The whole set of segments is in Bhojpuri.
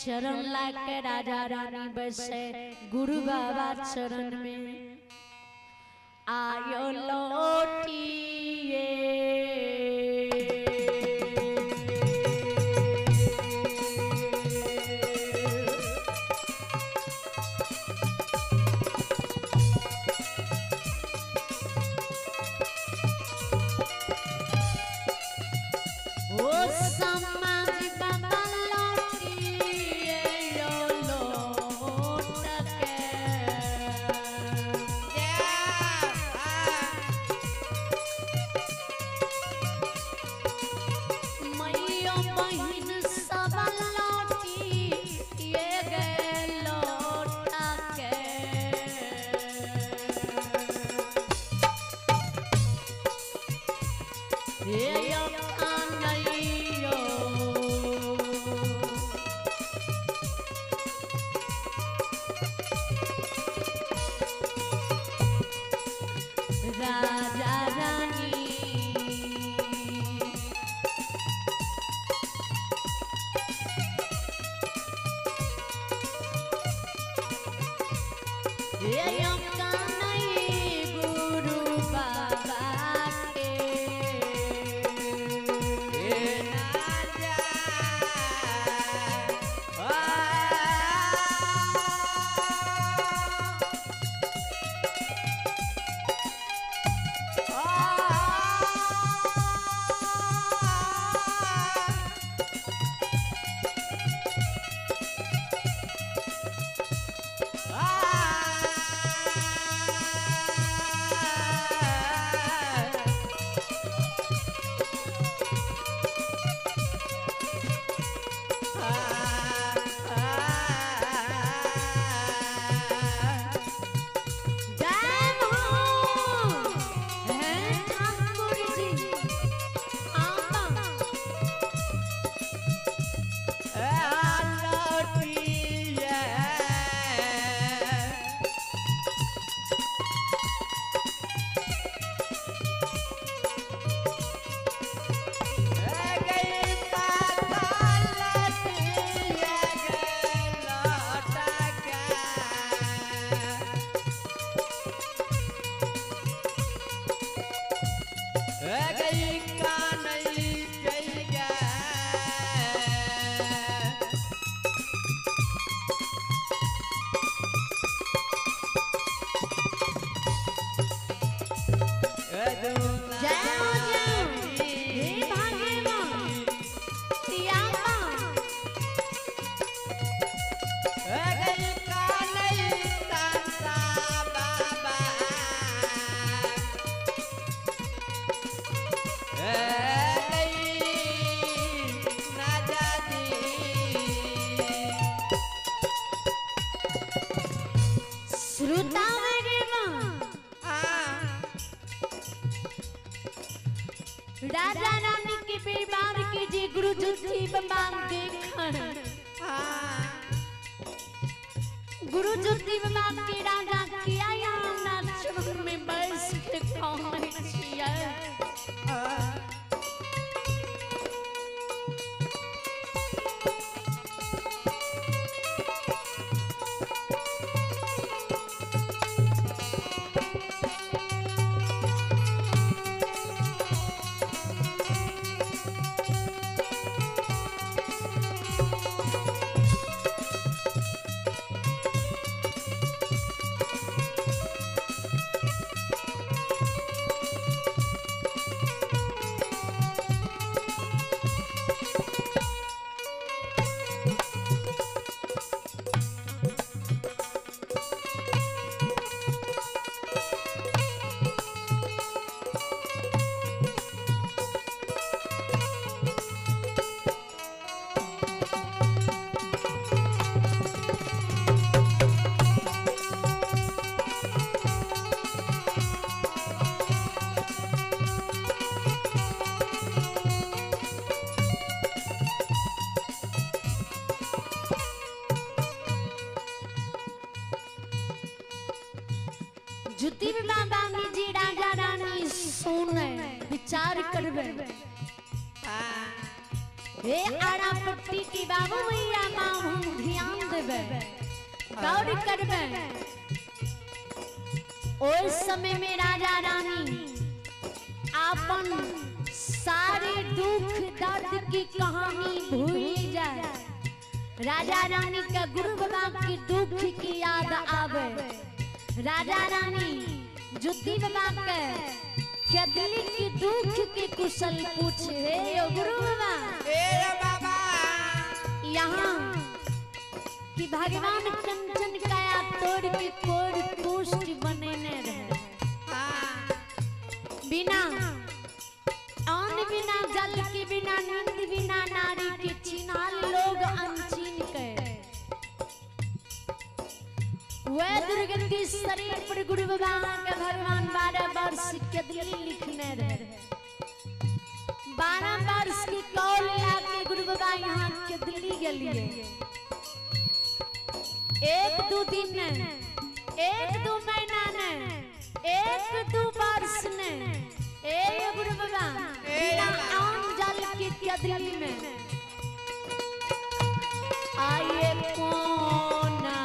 चरण लाके राजा रानी बसे गुरु बाबा चरण में आयो लौटिए राजा रानी गुरु बाबा के राजा रानी के परिवार के जी गुरु जुत्थी बमान देखन गुरु जुत्थी बमान के राजा किया ना चरण में बैस के कहै छियै जुत्ती बाबा जी राजा रानी सुने विचार करबे हे आड़ा पट्टी की बाबू मैया माँ हम ध्यान देवे गौर करवे। उस समय में राजा रानी अपन सारे दुख दर्द की कहानी भूल जाए। राजा रानी का गुरु बाबा की दुख की याद आवे। राजा रानी जुद्दी बाबा के केदली की दुख के कुशल पूछे। हे गुरु बाबा यहाँ कि भगवान कंचन काया तोड़ के कोर पुष्ट बनेने रहे। बिना अन्न बिना जल के बिना नींद बिना नारी के चिन्हाल लोग अनचीन के वह दुर्गति शरीर पर गुरु बाबा के भगवान 12 वर्ष केदली लिखने रहे। 12 वर्ष की कौल लाके गुरु बाबा यहाँ केदली गलिए। 1-2 दिन ने 1-2 महीना ने 1-2 वर्ष ने ए गुरु बाबा बिना अन्न जल की केदली में आए कोना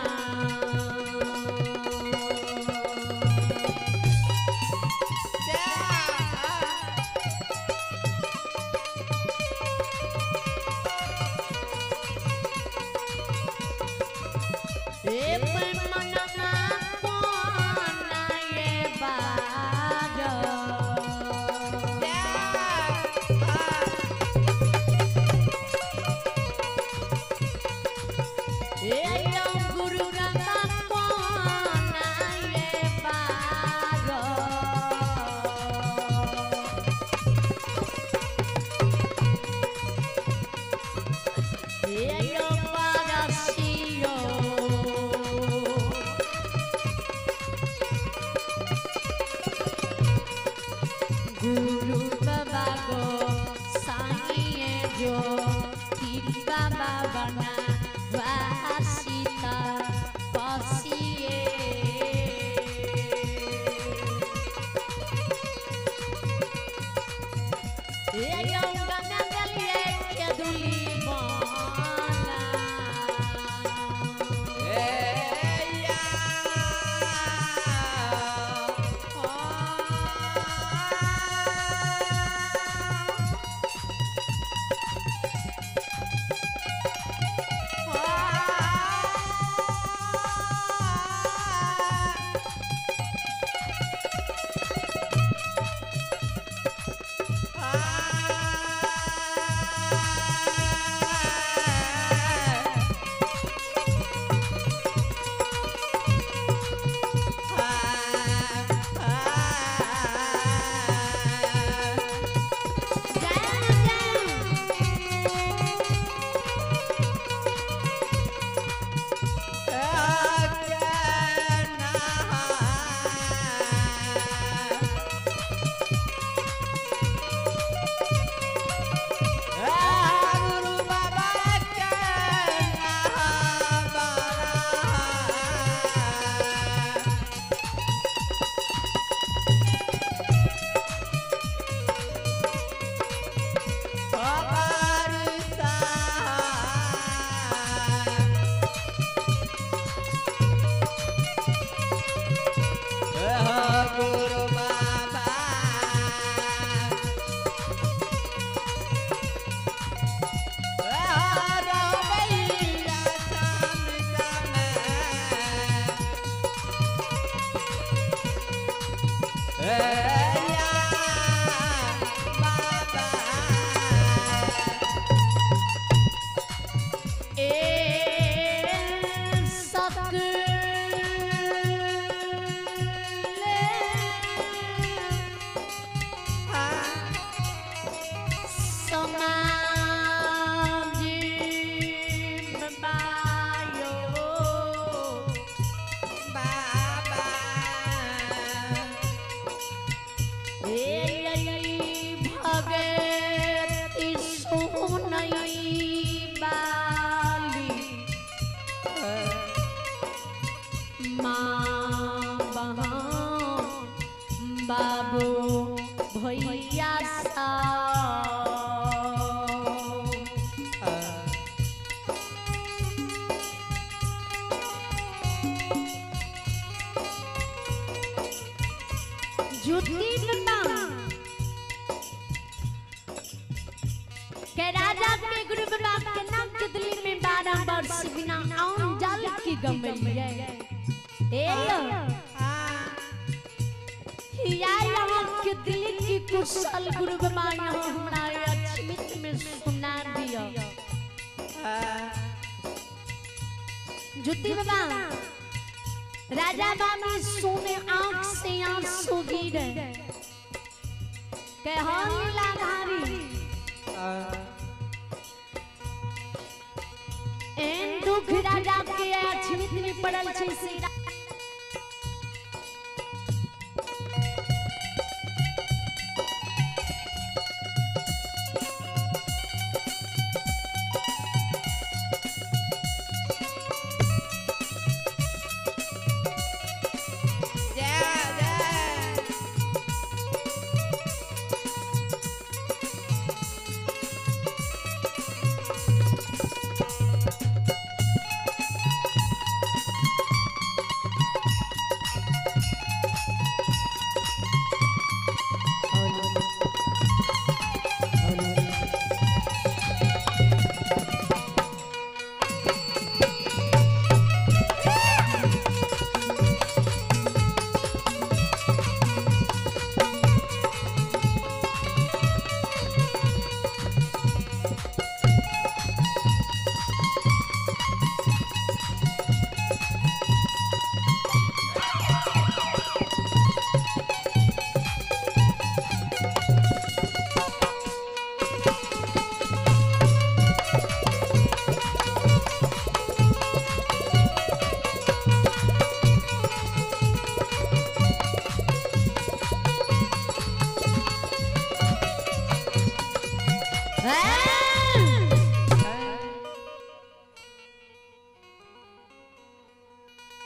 गुरु बाबा को साईं जो तीर बाबा बना वासीता पसिए। ये गंगा गलिए केदली बना बाबू भैया सा जुती बता के राजा के गुरु बाबा के नाम के दिल्ली में 12 वर्ष बिना आउन जल की गमलिए ए यहाँ के दिल्ली की कुशल गुरु बाबा यहाँ हमारे अछमित में सुना दिया जुती बाबा राजा बाबा सोने आंख से आंसू गिरे के लीला धारी एन दुख राजा के अछमित में पड़ल छै से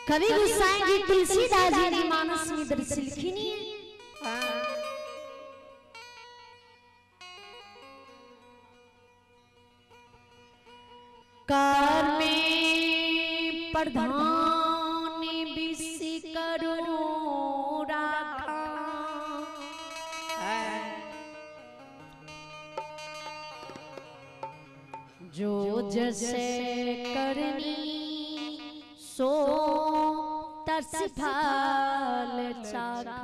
कवि गोसाई जी तुलसीदास जी ने मानस में दर्श लिखी कार में प्रधान विषि करो राखा जो जैसे करनी सो तरस फल चाखा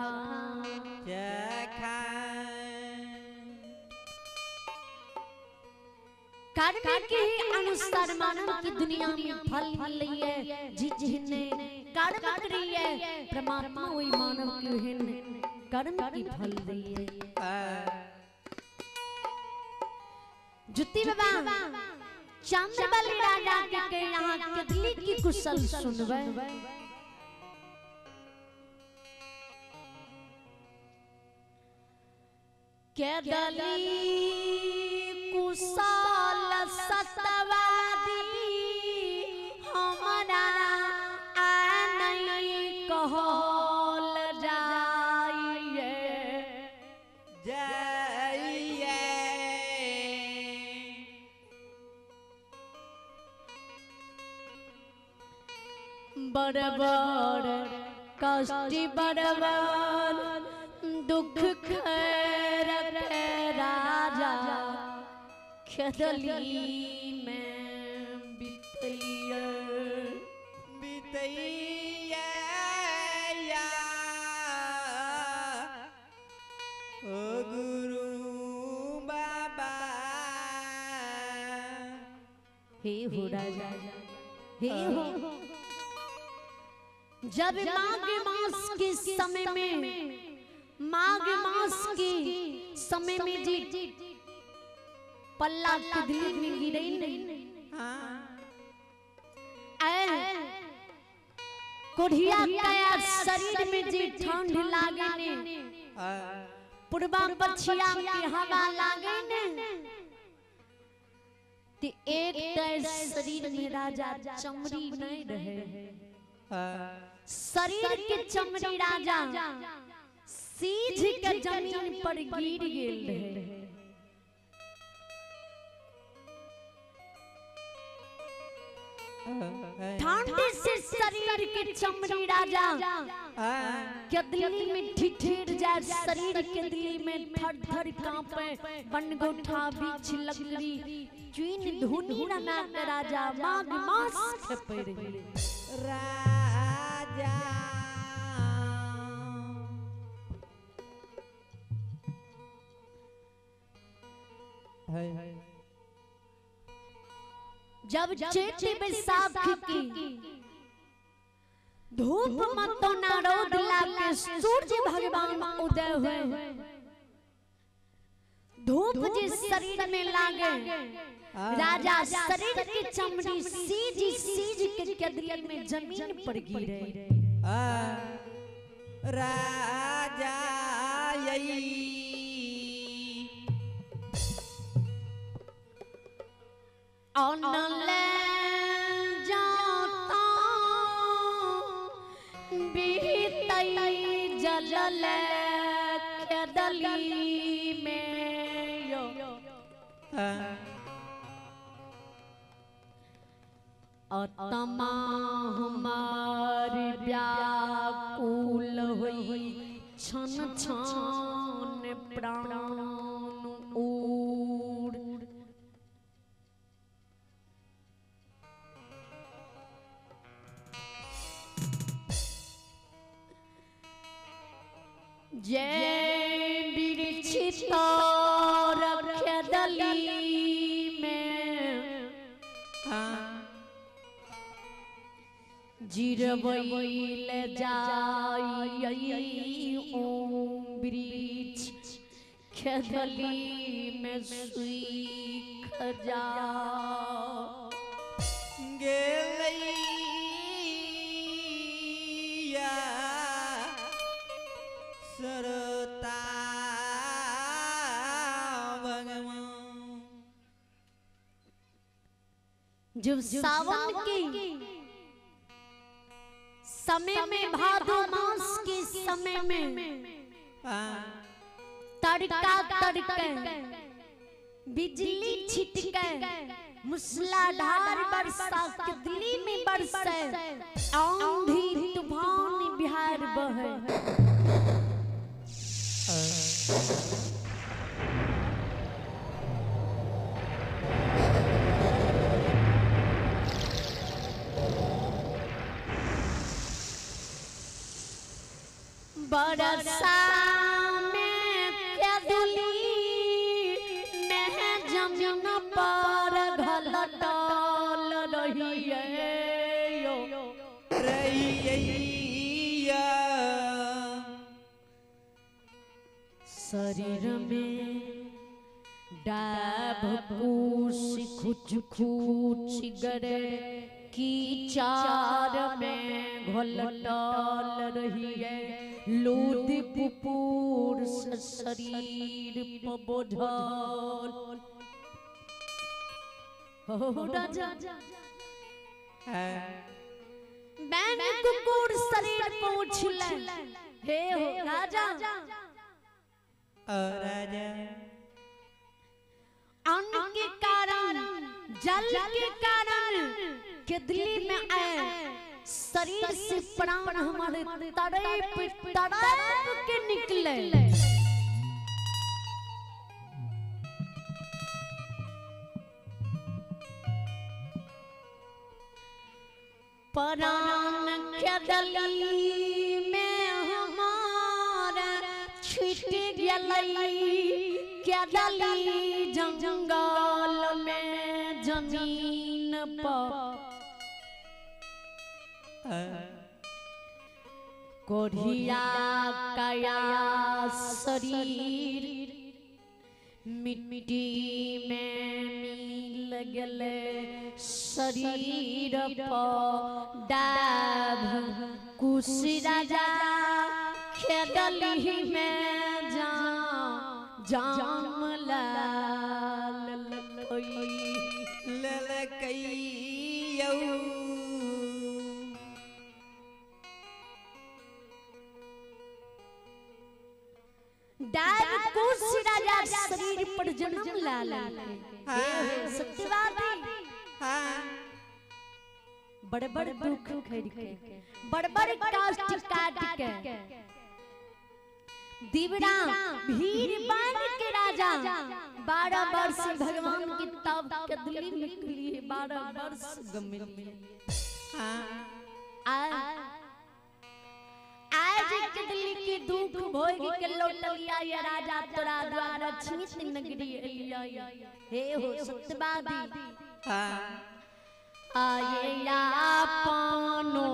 कर्म के अनुसार मानव की दुनिया में फल मिल रही है जिसने कर्म करी है परमात्मा वही मानव की हिन कर्म की फल रही है जुती बाबा चंद्रबली राजा के यहाँ कदली की कुशल सुनवे कदली कुशल सतवादी हमारा आनई कहल जाइए बरबर कष्ट बरबर दुख खैर राजा कदली में बितैया ओ गुरु बाबा हे हो राजा हे हो जब माघ मास के समय में माघ मास के समय में जी पल्ला कदली में गिरे नहीं कोढ़िया काया शरीर में जी ठंड लागे ने पूर्वा पछिया के हवा लागे ने ते एक शरीर में राजा चमड़ी नहीं रहे शरीर के चमड़ी राजा सीध के जमीन पर गिर गेल रहे ठंड से शरीर के चमड़ी राजा के दिल्ली में ठिठुर जाए, शरीर के दिल्ली में थर थर कांपे, बनगोठा बीच लकड़ी चुइन धुनी रना के राजा माघ मास खेपे रही राजा है जब चैत बैसाख की धूप मतो ना रौद लागे सूर्य भगवान उदय हुए, धूप जिस शरीर में लागे राजा शरीर की चमड़ी सीज सीज के कदरी में जमीन पर गिरे। राजा यही अनले जाता बीतई जलल कदली में यो अतमा हमार व्याकुल होई छन छन प्राण उड़ जय बिरछित रखदली में जिरवैल जाई ओम वृक्ष खेदली में सूख जा गेलैया सरता भगवान। जब सावन के समय में भादो मास के समय में तड़का तड़के बिजली छिटके मूसलाधार वर्षा के दिल्ली में बरसे आंधी तूफान बिहार बहे। बरसा में कदली में जमीन पर घलटल रहिए रहिया शरीर में डाब कुछ खुच खुच गरे की चार में घलटल रहिए लोद पुपुर शरीर पबोझल हो राजा बैन कुकुर शरीर पहुँचले हे हो राजा राजा अन्न के कारण जल के कारण के दिल्ली में आए शरीर से प्राण हमारे तड़प तड़प के निकले। प्राण के दिल्ली में हमारा छिट गई के दिल्ली जंगल में जमीन पर कोढ़िया काया शरीर मिट्टी में मिल गले शरीर पर डाब कुछ राजा खेदली में जाम लाल ललकैयौ डाब कुछ राजा शरीर पर जन्म लाल सत्यवादी बड़े बड़े दुख खड़ के बड़े बड़े कष्ट काट के दिवरा भीड़ बन के राजा 12 वर्ष भगवान की तब के दिल्ली में लिए 12 वर्ष गमे आज के दिल्ली के दुख भोग के लौटलिया या राजा तोरा द्वारा छित नगरी अलिया हे हो सत्यवादी आये आपनो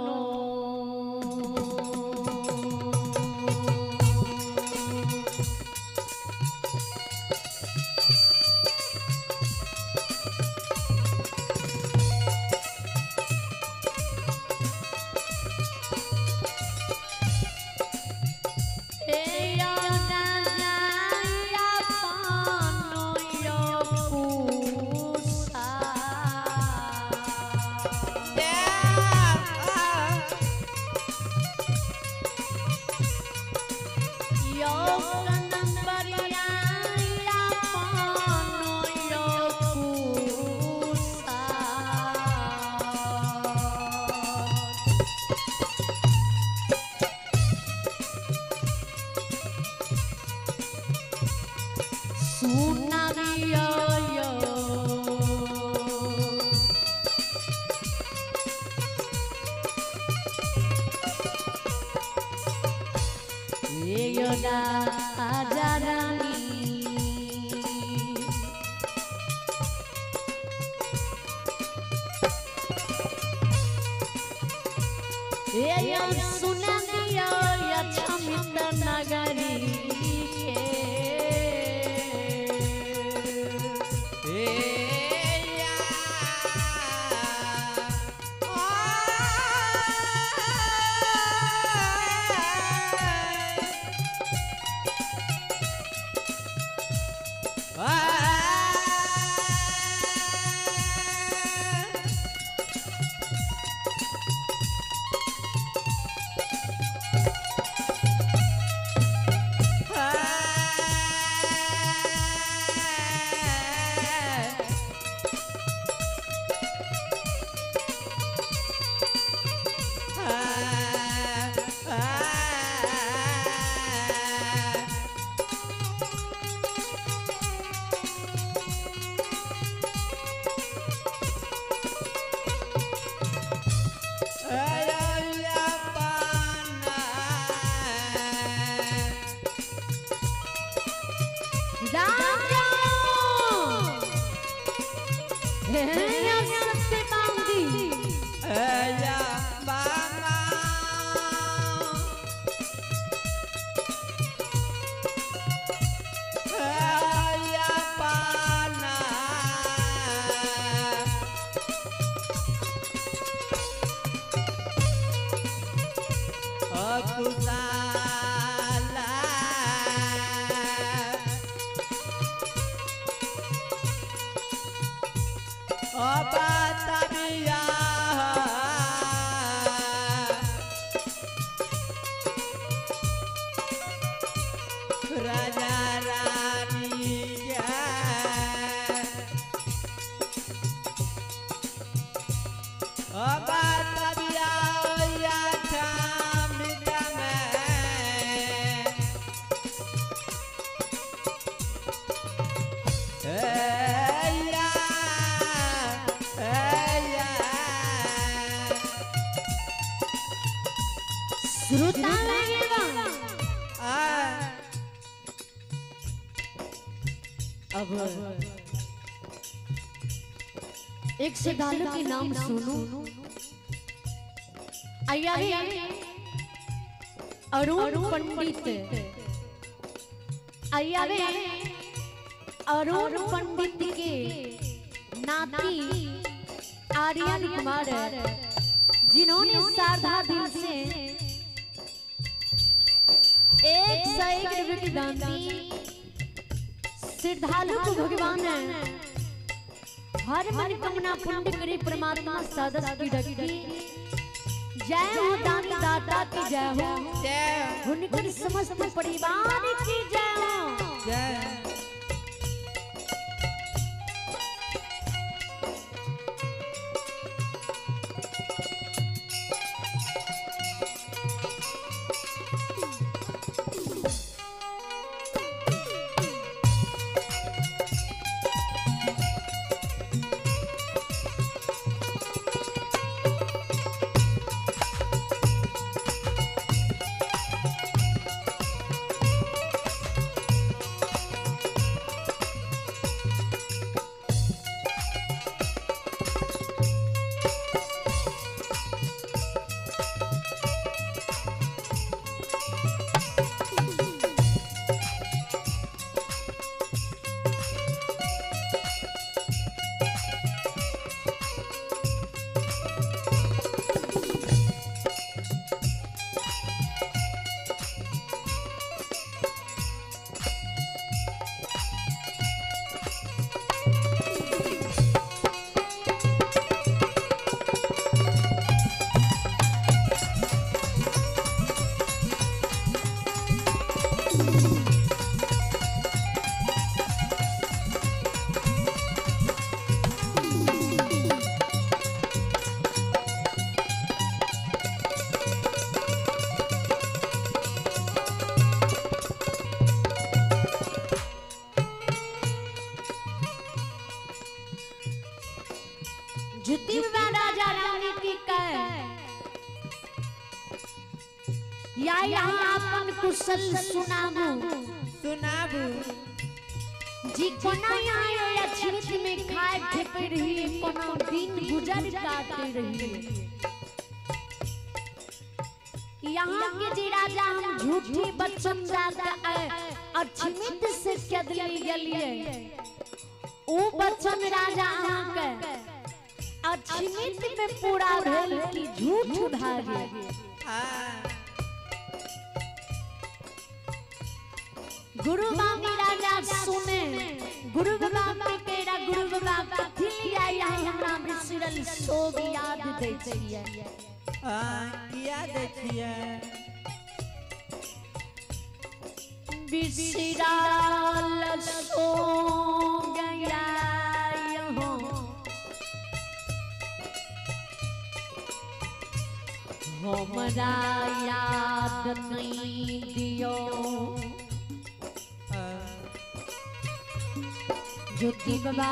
एक श्रद्धालु के नाम सुनो अरुण पंडित अरुण पंडित के नाती आर्यन कुमार जिन्होंने सारधा दिल से 101 रुपए की दान दी। श्रद्धालु को भगवान हर मनोकामना पूर्ण करे परमात्मा सदस्य की रखी। जय हो दानी दाता की जय हो, उनके समस्त परिवार की जय हो। जय जुती बाबा राजा रानी की कह या यहाँ अपन कुशल सुनाबू सुनाबू जी कोना आयो या छित में खाए खेपे रही कोनो दिन गुजर काटे रही यहाँ के जी राजा हम झूठी बच्चन जाकर अछमित से कदली गलिए ओ बच्चन राजा अहाँ के अछमित में पूरा भेल की झूठ भागे गुरु बाबा राजा सुने गुरु बाबा के केरा गुरु बाबा कथी लिया यहाँ हमरा बिसरल सोग याद दै छियै याद छियै बिसरल सोग हमरा याद नहीं दियो ज्योति बाबा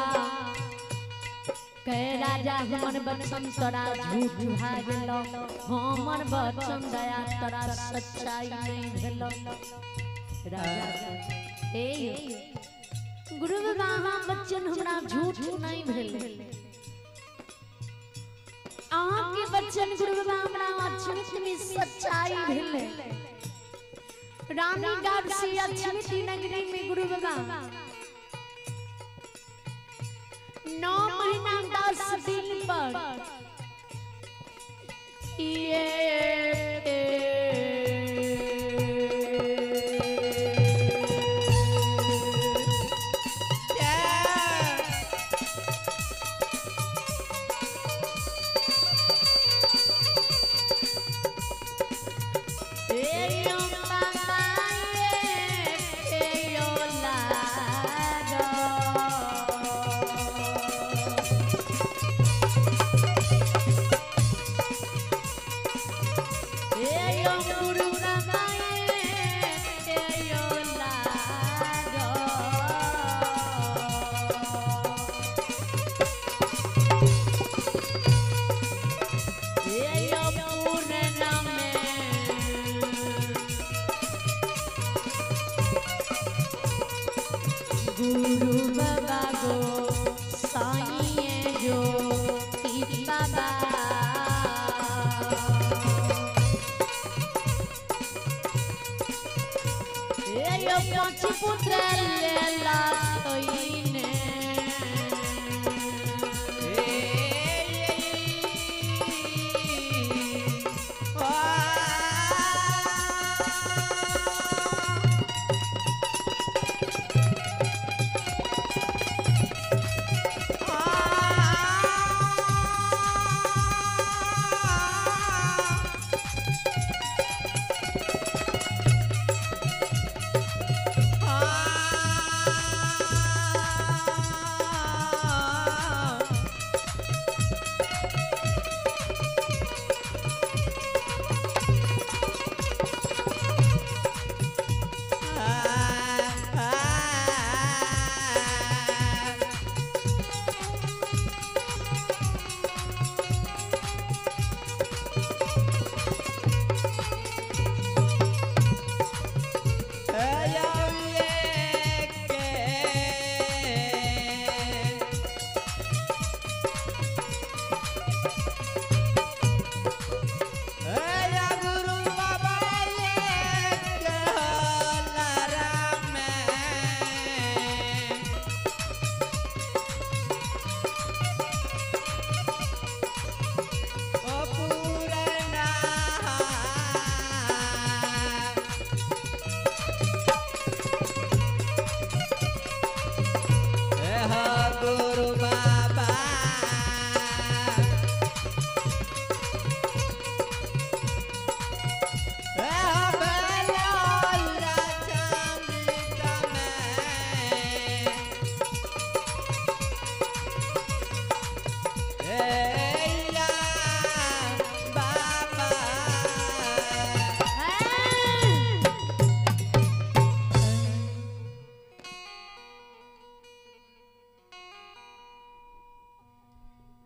कह राजा हमर बचन तोरा झूठ भागलो हमर बचन दया तोरा सच्चाई नहीं भेलो राजा ए गुरु बाबा हम बचन हमरा झूठ नहीं भेल अहाँ के बचन गुरु बाबा हमरा अछमित में सच्चाई भेल रानीगढ़ से अछमित नगरी में गुरु बाबा 9 महीना 10 दिन पर गुरु बाबा गो साईं जो ती बाबा ए यो पांच पुत्र लेला तोइने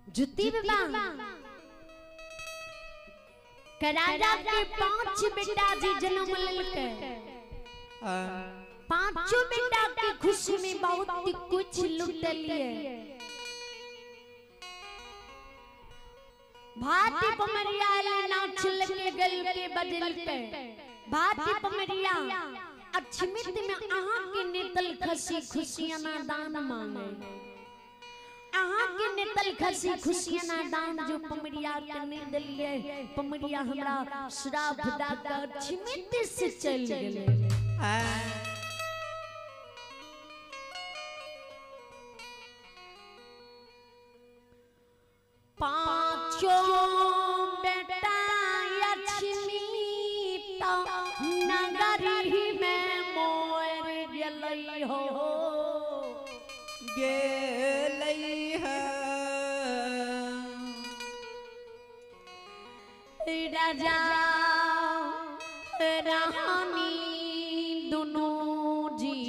जुती बाबा के राजा के 5 बेटा जी जन्म लेलके। पांचों बेटा की खुशी में बहुत कुछ लुटलिए। भाती पमरिया नाच लगे गल के बदल पे। भाती पमरिया अक्षमित में आहा के नेतल खसी खुशियां ना दान मांगे। आहा के नेतल खसी खुशियां ना दान जो पमरिया करने दलिए। पमरिया हमरा श्राप दाता अक्षमित से चल गेले। पांचों बेटा अक्षमित नगरी में मोर गेलई हो। गेलई है राजा रानी दोनों जी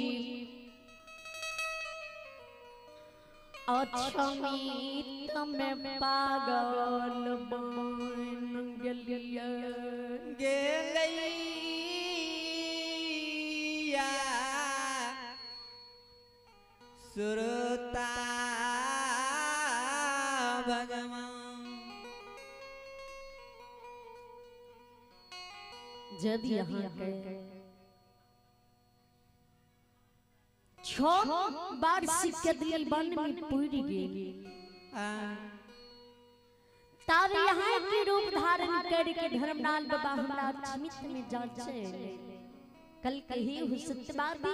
अक्षमित में पागल बन गेलिए। गेलैया सुरता भगवान। जब यहाँ के 6 बार सिकदली बन में पूरी गेली। तब यहाँ के रूप धारण करके धर्मलाल बाबा हमरा अक्षमित में जाचे। कल कही हो सत्यवादी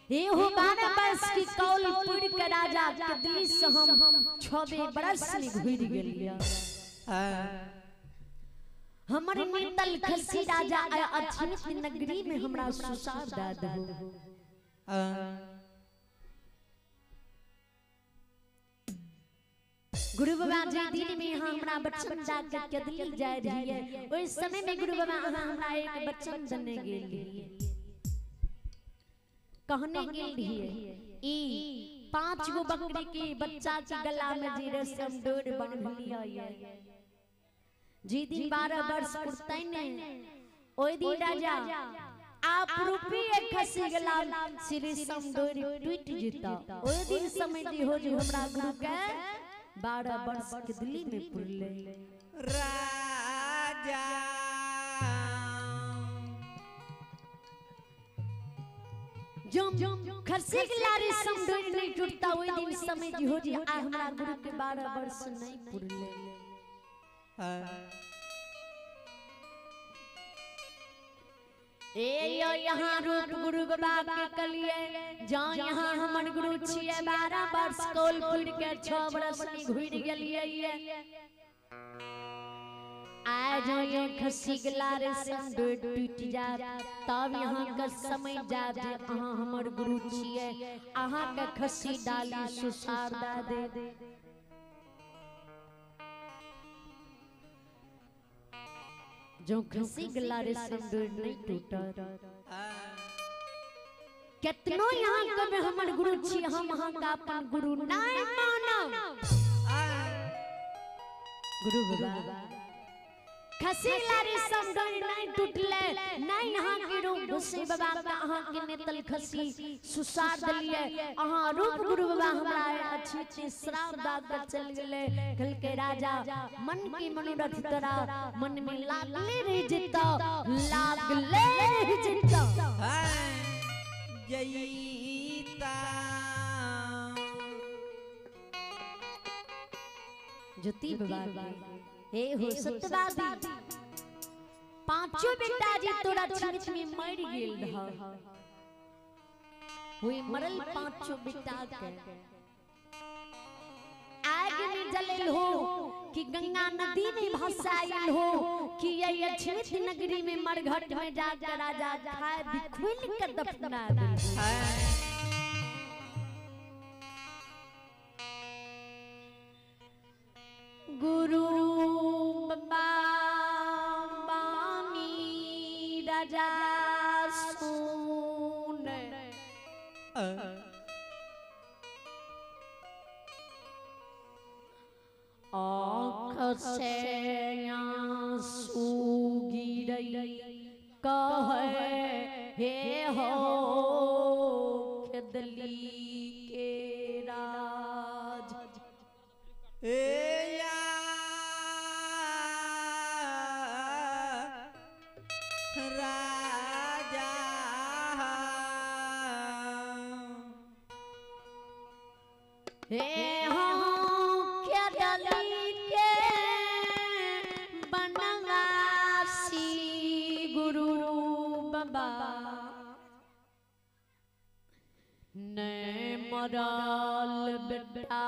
ये हो 12 वर्ष की कौल पूरी के राजा के दिल से हम 6 बरस में घुर गेलिया। हमारे नेतल खसी राजा अक्षमित नगरी में हमरा सुसार दाद हो। गुरु बाबा जी दिन में यहाँ हमरा बच्चन जाकर के दिल जाए रही है। उस समय में गुरु बाबा हमरा एक बच्चन देने गेल लिए। कहने गेल लिए ई 5 गो बकरी के बच्चा के गला में जी रेशम डोर बांध लिया है। जी दिन 12 वर्ष पुरतै ने ओई दिन राजा आप रुपये खसी गला श्री समडोरी टूट जीता। ओई दिन समय जी हो जी हमरा गुरु के 12 वर्ष के दिल्ली में पुरले। राजा जम खसी गला रे समडोरी नहीं टूटता। ओई दिन समय जी हो जी आ हमरा गुरु के 12 वर्ष नहीं पुरले। यहाँ रूप गुरु बाबा के कलिए जहाँ यहाँ हमर गुरु छिए 12 वर्ष कौल पूर के 6 बरस में घुर गेलिए। आज ये खसी गला रे संडोर टूट जात। तब यहाँ का समय जात अहाँ हमर गुरु छिए। अहाँ के खसी डाली सुसार दा दे। जो खसी गला रे संडोर नहीं टूटा। कितनो यहाँ कब हमर गुरु छी हम यहाँ का अपन गुरु नहीं मानो। गुरु बाबा खसी गला रे संडोर नहीं टूटले। नहीं यहाँ के रूप घुसे बाबा का अहाँ के नेतल खसी सुसार दलिए। अहाँ रूप गुरु बाबा हमरा अच्छी श्राप दाग चल गेले। कल के राजा मन की मनोरथ तोरा मन में लागले रह जिता। लागले रह जिता जयीता ज्योति बाबा हे हो सत्यवादी 5 बेटा जी तोरा छिमित में मर गेल रह। हुई मरल 5 बेटा के आग में जलल हो कि गंगा नदी में भसाइल हो कि ये अक्षमित नगरी में मरघट में जाकर राजा खाए बिखुल कर दफना दे। गुरु बाबा बानी राजा सुन आँख से आंसू गिरई कहे हे हो खेदली के राज ए या राजा हे हो खेदली के बनवासी गुरु बाबा ने मरल बेटा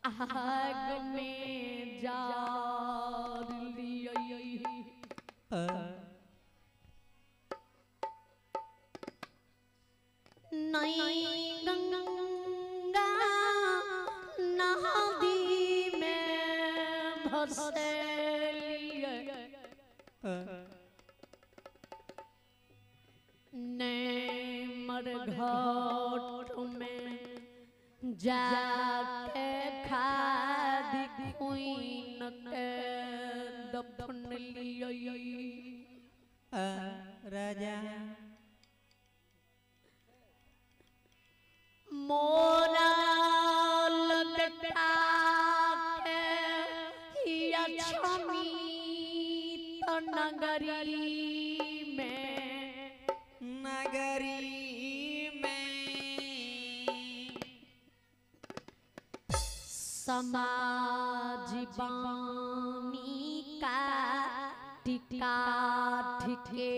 आग में जार लियई नई गंगा नदी में भसे ने मरघट में जाके खादी कुइन के दफन लियई राजा मोरा लटका के यक्षमी तो नगरी में समाज बानी का टिका ठिके